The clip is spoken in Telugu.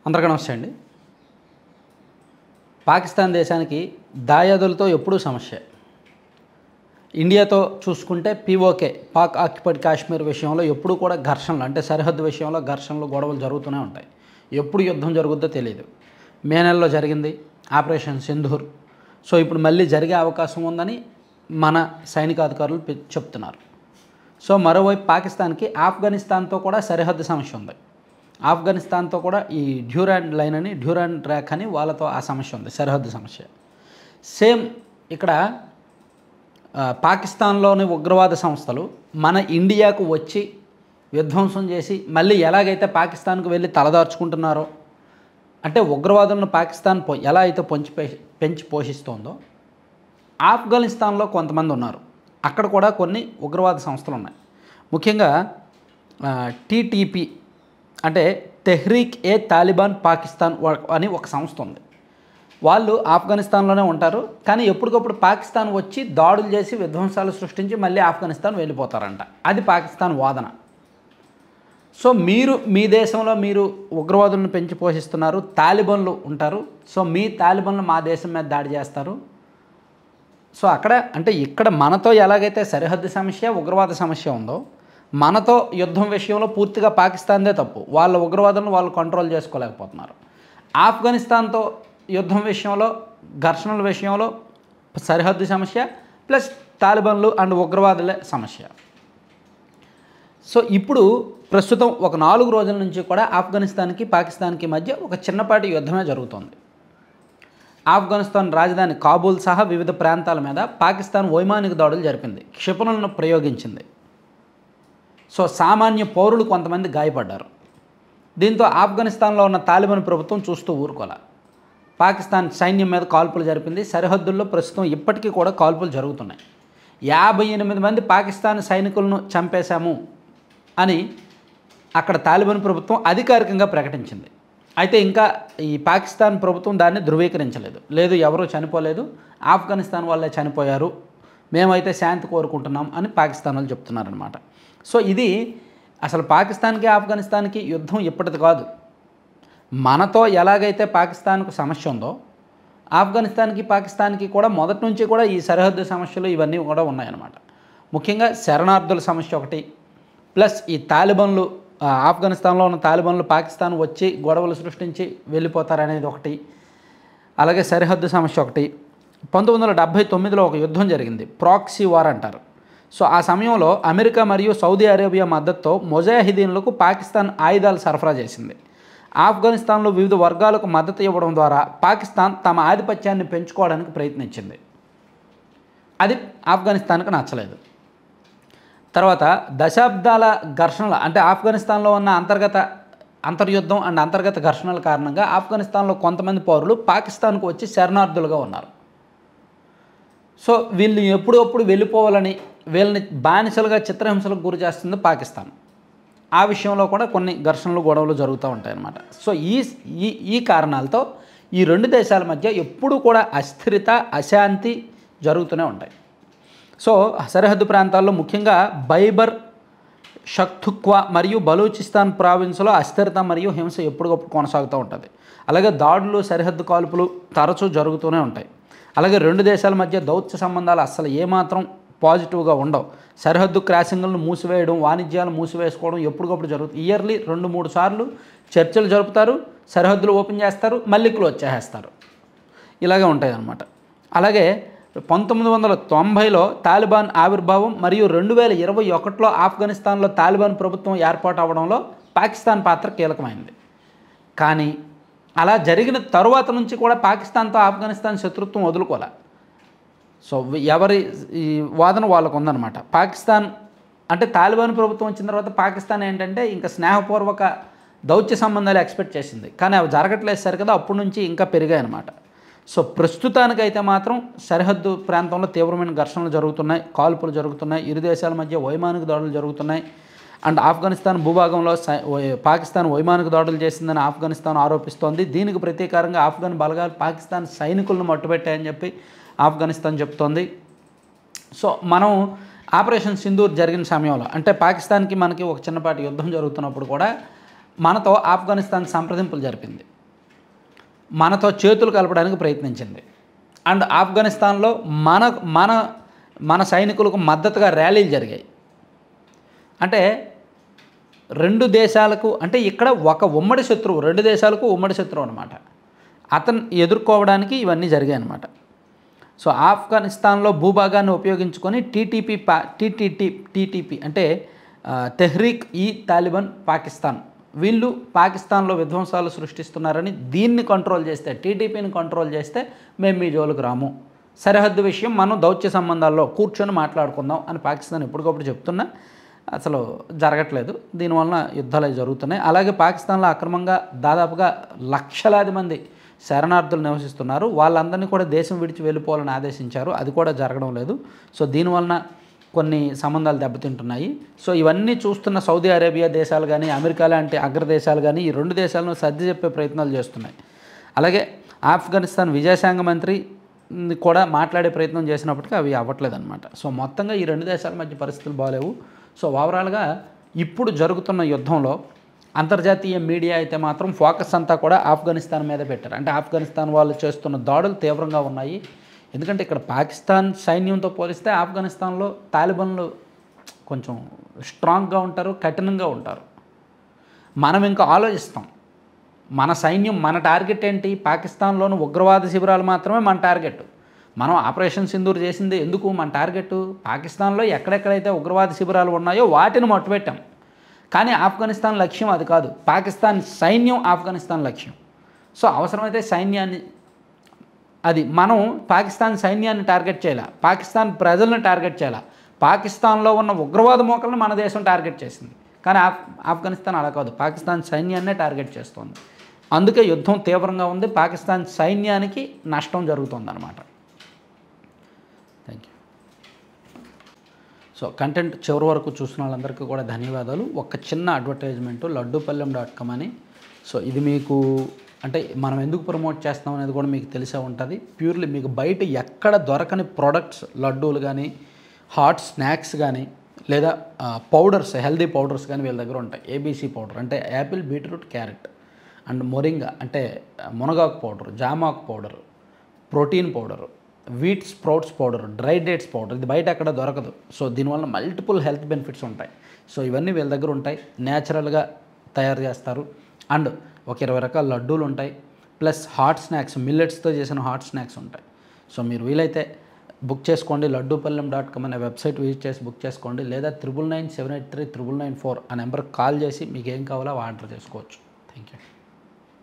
అందరికీ నమస్తే అండి. పాకిస్తాన్ దేశానికి దాయాదులతో ఎప్పుడూ సమస్య. ఇండియాతో చూసుకుంటే పీఓకే పాక్ ఆక్యుపైడ్ కాశ్మీర్ విషయంలో ఎప్పుడూ కూడా ఘర్షణలు, అంటే సరిహద్దు విషయంలో ఘర్షణలు, గొడవలు జరుగుతూనే ఉంటాయి. ఎప్పుడు యుద్ధం జరుగుద్దో తెలియదు. మే నెలలో జరిగింది ఆపరేషన్ సింధూర్. సో ఇప్పుడు మళ్ళీ జరిగే అవకాశం ఉందని మన సైనికాధికారులు చెప్తున్నారు. సో మరోవైపు పాకిస్తాన్కి ఆఫ్ఘనిస్తాన్తో కూడా సరిహద్దు సమస్య ఉంది. ఆఫ్ఘనిస్తాన్తో కూడా ఈ డ్యూరాండ్ లైన్ అని, డ్యూరాండ్ ట్రాక్ అని వాళ్ళతో ఆ సమస్య ఉంది, సరిహద్దు సమస్య. సేమ్ ఇక్కడ పాకిస్తాన్లోని ఉగ్రవాద సంస్థలు మన ఇండియాకు వచ్చి విధ్వంసం చేసి మళ్ళీ ఎలాగైతే పాకిస్తాన్కు వెళ్ళి తలదార్చుకుంటున్నారో, అంటే ఉగ్రవాదులను పాకిస్తాన్ ఎలా అయితే పెంచి పోషిస్తోందో, ఆఫ్ఘనిస్తాన్లో కొంతమంది ఉన్నారు. అక్కడ కూడా కొన్ని ఉగ్రవాద సంస్థలు ఉన్నాయి. ముఖ్యంగా టీటీపీ అంటే తెహ్రీక్ ఏ తాలిబాన్ పాకిస్తాన్ అని ఒక సంస్థ ఉంది. వాళ్ళు ఆఫ్ఘనిస్తాన్లోనే ఉంటారు, కానీ ఎప్పటికప్పుడు పాకిస్తాన్ వచ్చి దాడులు చేసి విధ్వంసాలు సృష్టించి మళ్ళీ ఆఫ్ఘనిస్తాన్ వెళ్ళిపోతారంట. అది పాకిస్తాన్ వాదన. సో మీ దేశంలో మీరు ఉగ్రవాదులను పెంచి పోషిస్తున్నారు, తాలిబాన్లు ఉంటారు. సో మీ తాలిబాన్లు మా దేశం మీద దాడి చేస్తారు. సో అక్కడ అంటే ఇక్కడ మనతో ఎలాగైతే సరిహద్దు సమస్య, ఉగ్రవాద సమస్య ఉందో, మనతో యుద్ధం విషయంలో పూర్తిగా పాకిస్తాన్దే తప్పు. వాళ్ళ ఉగ్రవాదులను వాళ్ళు కంట్రోల్ చేసుకోలేకపోతున్నారు. ఆఫ్ఘనిస్తాన్తో యుద్ధం విషయంలో, ఘర్షణల విషయంలో సరిహద్దు సమస్య ప్లస్ తాలిబాన్లు అండ్ ఉగ్రవాదులే సమస్య. సో ఇప్పుడు ప్రస్తుతం ఒక 4 రోజుల నుంచి కూడా ఆఫ్ఘనిస్తాన్కి పాకిస్తాన్కి మధ్య ఒక చిన్నపాటి యుద్ధమే జరుగుతోంది. ఆఫ్ఘనిస్తాన్ రాజధాని కాబూల్ సహా వివిధ ప్రాంతాల మీద పాకిస్తాన్ వైమానిక దాడులు జరిపింది, క్షిపణులను ప్రయోగించింది. సో సామాన్య పౌరులు కొంతమంది గాయపడ్డారు. దీంతో ఆఫ్ఘనిస్తాన్లో ఉన్న తాలిబాన్ ప్రభుత్వం చూస్తూ ఊరుకోలే. పాకిస్తాన్ సైన్యం మీద కాల్పులు జరిపింది. సరిహద్దుల్లో ప్రస్తుతం ఇప్పటికీ కూడా కాల్పులు జరుగుతున్నాయి. 58 మంది పాకిస్తాన్ సైనికులను చంపేశాము అని అక్కడ తాలిబాన్ ప్రభుత్వం అధికారికంగా ప్రకటించింది. అయితే ఇంకా ఈ పాకిస్తాన్ ప్రభుత్వం దాన్ని ధృవీకరించలేదు. లేదు, ఎవరూ చనిపోలేదు, ఆఫ్ఘనిస్తాన్ వాళ్ళే చనిపోయారు, మేమైతే శాంతి కోరుకుంటున్నాం అని పాకిస్తాన్ వాళ్ళు చెప్తున్నారనమాట. సో ఇది అసలు పాకిస్తాన్కి ఆఫ్ఘనిస్తాన్కి యుద్ధం ఇప్పటిది కాదు. మనతో ఎలాగైతే పాకిస్తాన్కు సమస్య ఉందో, ఆఫ్ఘనిస్తాన్కి పాకిస్తాన్కి కూడా మొదటి నుంచి కూడా ఈ సరిహద్దు సమస్యలు ఇవన్నీ కూడా ఉన్నాయన్నమాట. ముఖ్యంగా శరణార్థుల సమస్య ఒకటి, ప్లస్ ఈ తాలిబాన్లు, ఆఫ్ఘనిస్తాన్లో ఉన్న తాలిబాన్లు పాకిస్తాన్ వచ్చి గొడవలు సృష్టించి వెళ్ళిపోతారనేది ఒకటి, అలాగే సరిహద్దు సమస్య ఒకటి. 1979లో ఒక యుద్ధం జరిగింది, ప్రాక్సీ వార్ అంటారు. సో ఆ సమయంలో అమెరికా మరియు సౌదీ అరేబియా మద్దతుతో ముజాహిదీన్లకు పాకిస్తాన్ ఆయుధాలు సరఫరా చేసింది. ఆఫ్ఘనిస్తాన్లో వివిధ వర్గాలకు మద్దతు ఇవ్వడం ద్వారా పాకిస్తాన్ తమ ఆధిపత్యాన్ని పెంచుకోవడానికి ప్రయత్నించింది. అది ఆఫ్ఘనిస్తాన్కి నచ్చలేదు. తర్వాత దశాబ్దాల ఘర్షణలు, అంటే ఆఫ్ఘనిస్తాన్లో ఉన్న అంతర్యుద్ధం అండ్ అంతర్గత ఘర్షణల కారణంగా ఆఫ్ఘనిస్తాన్లో కొంతమంది పౌరులు పాకిస్తాన్కు వచ్చి శరణార్థులుగా ఉన్నారు. సో వీళ్ళు ఎప్పుడప్పుడు వెళ్ళిపోవాలని వీళ్ళని బానిసలుగా చిత్రహింసలకు గురి చేస్తుంది పాకిస్తాన్. ఆ విషయంలో కూడా కొన్ని ఘర్షణలు, గొడవలు జరుగుతూ ఉంటాయన్నమాట. సో ఈ కారణాలతో ఈ రెండు దేశాల మధ్య ఎప్పుడూ కూడా అస్థిరత, అశాంతి జరుగుతూనే ఉంటాయి. సో సరిహద్దు ప్రాంతాల్లో ముఖ్యంగా బైబర్, షఖ్తుక్వా మరియు బలూచిస్తాన్ ప్రావిన్స్లో అస్థిరత మరియు హింస ఎప్పటికప్పుడు కొనసాగుతూ ఉంటుంది. అలాగే దాడులు, సరిహద్దు కాల్పులు తరచూ జరుగుతూనే ఉంటాయి. అలాగే రెండు దేశాల మధ్య దౌత్య సంబంధాలు అస్సలు ఏమాత్రం పాజిటివ్గా ఉండవు. సరిహద్దు క్రాసింగ్లను మూసివేయడం, వాణిజ్యాలు మూసివేసుకోవడం ఎప్పటికప్పుడు జరుగుతుంది. ఇయర్లీ 2-3 సార్లు చర్చలు జరుపుతారు, సరిహద్దులు ఓపెన్ చేస్తారు, మళ్ళీ క్లోజ్ చేసేస్తారు. ఇలాగే ఉంటాయి అన్నమాట. అలాగే 1990లో తాలిబాన్ ఆవిర్భావం మరియు 2021లో ఆఫ్ఘనిస్తాన్లో తాలిబాన్ ప్రభుత్వం ఏర్పాటు అవ్వడంలో పాకిస్తాన్ పాత్ర కీలకమైంది. కానీ అలా జరిగిన తరువాత నుంచి కూడా పాకిస్తాన్తో ఆఫ్ఘనిస్తాన్ శత్రుత్వం వదులుకోలే. సో ఎవరి ఈ వాదన వాళ్ళకు ఉందన్నమాట. పాకిస్తాన్ అంటే తాలిబాన్ ప్రభుత్వం వచ్చిన తర్వాత పాకిస్తాన్ ఏంటంటే ఇంకా స్నేహపూర్వక దౌత్య సంబంధాలు ఎక్స్పెక్ట్ చేసింది, కానీ అవి జరగట్లేదు సరి కదా, అప్పటి నుంచి ఇంకా పెరిగాయి అన్నమాట. సో ప్రస్తుతానికైతే మాత్రం సరిహద్దు ప్రాంతంలో తీవ్రమైన ఘర్షణలు జరుగుతున్నాయి, కాల్పులు జరుగుతున్నాయి, ఇరు దేశాల మధ్య వైమానిక దాడులు జరుగుతున్నాయి. అండ్ ఆఫ్ఘనిస్తాన్ భూభాగంలో పాకిస్తాన్ వైమానిక దాడులు చేసిందని ఆఫ్ఘనిస్తాన్ ఆరోపిస్తోంది. దీనికి ప్రతీకారంగా ఆఫ్ఘన్ బలగాలు పాకిస్తాన్ సైనికులను మట్టుబెట్టాయని చెప్పి ఆఫ్ఘనిస్తాన్ చెప్తోంది. సో మనం ఆపరేషన్ సింధూర్ జరిగిన సమయంలో, అంటే పాకిస్తాన్కి మనకి ఒక చిన్నపాటి యుద్ధం జరుగుతున్నప్పుడు కూడా మనతో ఆఫ్ఘనిస్తాన్ సంప్రదింపులు జరిపింది. మనతో చేతులు కలపడానికి ప్రయత్నించింది. అండ్ ఆఫ్ఘనిస్తాన్లో మన మన మన సైనికులకు మద్దతుగా ర్యాలీలు జరిగాయి. అంటే 2 దేశాలకు, అంటే ఇక్కడ ఒక ఉమ్మడి శత్రువు, 2 దేశాలకు ఉమ్మడి శత్రువు అనమాట. అతను ఎదుర్కోవడానికి ఇవన్నీ జరిగాయి అనమాట. సో ఆఫ్ఘనిస్తాన్లో భూభాగాన్ని ఉపయోగించుకొని టీటీపీ అంటే తెహ్రీక్ ఈ తాలిబాన్ పాకిస్తాన్, వీళ్ళు పాకిస్తాన్లో విధ్వంసాలు సృష్టిస్తున్నారని దీన్ని కంట్రోల్ చేస్తే, టీటీపీని కంట్రోల్ చేస్తే మేము మీ జోలికి రాము, సరిహద్దు విషయం మనం దౌత్య సంబంధాల్లో కూర్చొని మాట్లాడుకుందాం అని పాకిస్తాన్ ఎప్పటికప్పుడు చెప్తున్నా అసలు జరగట్లేదు. దీనివల్ల యుద్ధాలు జరుగుతున్నాయి. అలాగే పాకిస్తాన్లో అక్రమంగా దాదాపుగా లక్షలాది మంది శరణార్థులు నివసిస్తున్నారు. వాళ్ళందరినీ కూడా దేశం విడిచి వెళ్ళిపోవాలని ఆదేశించారు. అది కూడా జరగడం లేదు. సో దీనివలన కొన్ని సంబంధాలు దెబ్బతింటున్నాయి. సో ఇవన్నీ చూస్తున్న సౌదీ అరేబియా దేశాలు కానీ, అమెరికా లాంటి అగ్రదేశాలు కానీ ఈ 2 దేశాలను సర్ది చెప్పే ప్రయత్నాలు చేస్తున్నాయి. అలాగే ఆఫ్ఘనిస్తాన్ విదేశాంగ మంత్రి కూడా మాట్లాడే ప్రయత్నం చేసినప్పటికీ అవి అవ్వట్లేదన్నమాట. సో మొత్తంగా ఈ 2 దేశాల మధ్య పరిస్థితులు బాగాలేవు. సో ఓవరాల్గా ఇప్పుడు జరుగుతున్న యుద్ధంలో అంతర్జాతీయ మీడియా అయితే మాత్రం ఫోకస్ అంతా కూడా ఆఫ్ఘనిస్తాన్ మీద పెట్టారు. అంటే ఆఫ్ఘనిస్తాన్ వాళ్ళు చేస్తున్న దాడులు తీవ్రంగా ఉన్నాయి. ఎందుకంటే ఇక్కడ పాకిస్తాన్ సైన్యంతో పోలిస్తే ఆఫ్ఘనిస్తాన్లో తాలిబాన్లు కొంచెం స్ట్రాంగ్గా ఉంటారు, కఠినంగా ఉంటారు. మనం ఇంకా ఆలోచిస్తాం, మన సైన్యం, మన టార్గెట్ ఏంటి? పాకిస్తాన్లోని ఉగ్రవాద శిబిరాలు మాత్రమే మన టార్గెట్. మనం ఆపరేషన్ సింధూర్ చేసింది ఎందుకు? మన టార్గెట్ పాకిస్తాన్లో ఎక్కడెక్కడైతే ఉగ్రవాద శిబిరాలు ఉన్నాయో వాటిని మట్టుపెట్టాం. కానీ ఆఫ్ఘనిస్తాన్ లక్ష్యం అది కాదు. పాకిస్తాన్ సైన్యం ఆఫ్ఘనిస్తాన్ లక్ష్యం. సో అవసరమైతే సైన్యాన్ని, అది మనం పాకిస్తాన్ సైన్యాన్ని టార్గెట్ చేయాల, పాకిస్తాన్ ప్రజలను టార్గెట్ చేయాల. పాకిస్తాన్లో ఉన్న ఉగ్రవాద మోకలను మన దేశం టార్గెట్ చేసింది. కానీ ఆఫ్ఘనిస్తాన్ అలా కాదు, పాకిస్తాన్ సైన్యాన్నే టార్గెట్ చేస్తుంది. అందుకే యుద్ధం తీవ్రంగా ఉంది. పాకిస్తాన్ సైన్యానికి నష్టం జరుగుతుందన్నమాట. Thank you. సో కంటెంట్ చివరి వరకు చూసిన వాళ్ళందరికీ కూడా ధన్యవాదాలు. ఒక చిన్న అడ్వర్టైజ్మెంటు లడ్డూపల్లెం.com అని. సో ఇది మీకు అంటే మనం ఎందుకు ప్రమోట్ చేస్తాం అనేది కూడా మీకు తెలిసే ఉంటుంది. ప్యూర్లీ మీకు బయట ఎక్కడ దొరకని ప్రోడక్ట్స్, లడ్డూలు కానీ, హాట్ స్నాక్స్ కానీ, లేదా పౌడర్స్, హెల్దీ పౌడర్స్ కానీ వీళ్ళ దగ్గర ఉంటాయి. ఏబీసీ పౌడర్ అంటే apple, beetroot, carrot, and moringa అంటే మునగాకు పౌడర్, జామాకు powder, protein powder, wheat sprouts powder, dry dates powder, ఇది బయట అక్కడ దొరకదు. సో దీనివల్ల మల్టిపుల్ హెల్త్ బెనిఫిట్స్ ఉంటాయి. సో ఇవన్నీ వీళ్ళ దగ్గర ఉంటాయి. న్యాచురల్గా తయారు చేస్తారు. అండ్ ఒక 20 రకాల లడ్డూలు ఉంటాయి. ప్లస్ హాట్ స్నాక్స్, మిల్లెట్స్తో చేసిన హాట్ స్నాక్స్ ఉంటాయి. సో మీరు వీలైతే బుక్ చేసుకోండి. లడ్డూపల్లెం.com అనే వెబ్సైట్ విజిట్ చేసి బుక్ చేసుకోండి. లేదా 9997839994 ఆ నెంబర్కి కాల్ చేసి మీకు ఏం కావాలో ఆర్డర్ చేసుకోవచ్చు. Thank you.